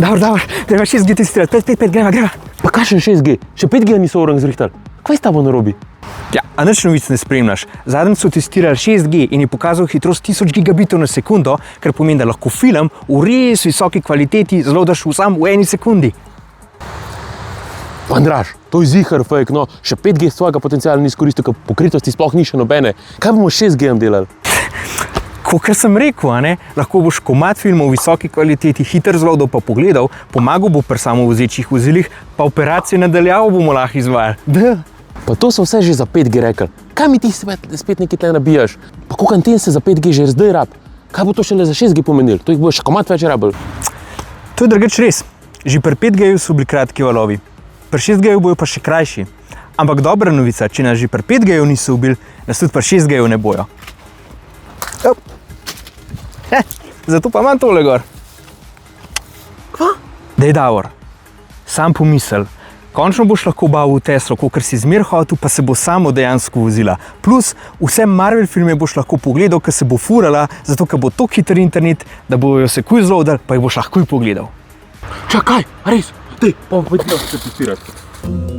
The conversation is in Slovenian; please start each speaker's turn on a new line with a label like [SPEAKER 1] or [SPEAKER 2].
[SPEAKER 1] Dobro, treba 6G testirati, 5, greva.
[SPEAKER 2] Pa kakšen 6G? Še 5G niso orang zrihtali. Kaj je s tabo narobi?
[SPEAKER 1] Ja, a nič novic ne spremljaš. Zadnjič so testirali 6G in je pokazal hitrost 1000 gigabitov na sekundo, kar pomeni, da lahko film v res visoki kvaliteti zlodaš v eni sekundi.
[SPEAKER 2] Andraž, to je zihar fake, no. Še 5G svojega potenciala ni izkoristil, ker pokritosti sploh ni še nobene. Kaj bomo s 6G delali?
[SPEAKER 1] Kakor sem rekel, lahko boš komad filmov v visoki kvaliteti hiter zlodal pa pogledal, pomagal bo pri samovozečih vozilih, pa operacije nadaljavo bomo lahko izvajali.
[SPEAKER 2] Pa to so vse že za 5G rekli. Kaj mi ti spet nekaj tle nabijaš? Pa koliko anten se za 5G že zdaj rab? Kaj bo to šele za 6G pomenil? To jih bo še komad več rabili.
[SPEAKER 1] To je drugač res. Že pri 5G so bili kratki valovi. Pri 6G bojo pa še krajši. Ampak dobra novica, če nas že pri 5G niso ubili, nas tudi pri 6G ne bojo. Zato pa imam tole gor.
[SPEAKER 2] Kva?
[SPEAKER 1] Dej, Davor, sam pomisel. Končno boš lahko bavil v Teslo, kakor si zmer hotel, pa se bo samo dejansko vozila. Plus, vse Marvel filme boš lahko pogledal, ker se bo furala, zato ker bo tako hiter internet, da bojo se kuj zlodali, pa jih boš lahko pogledal.
[SPEAKER 2] Čakaj, res? Dej, pa se testirati.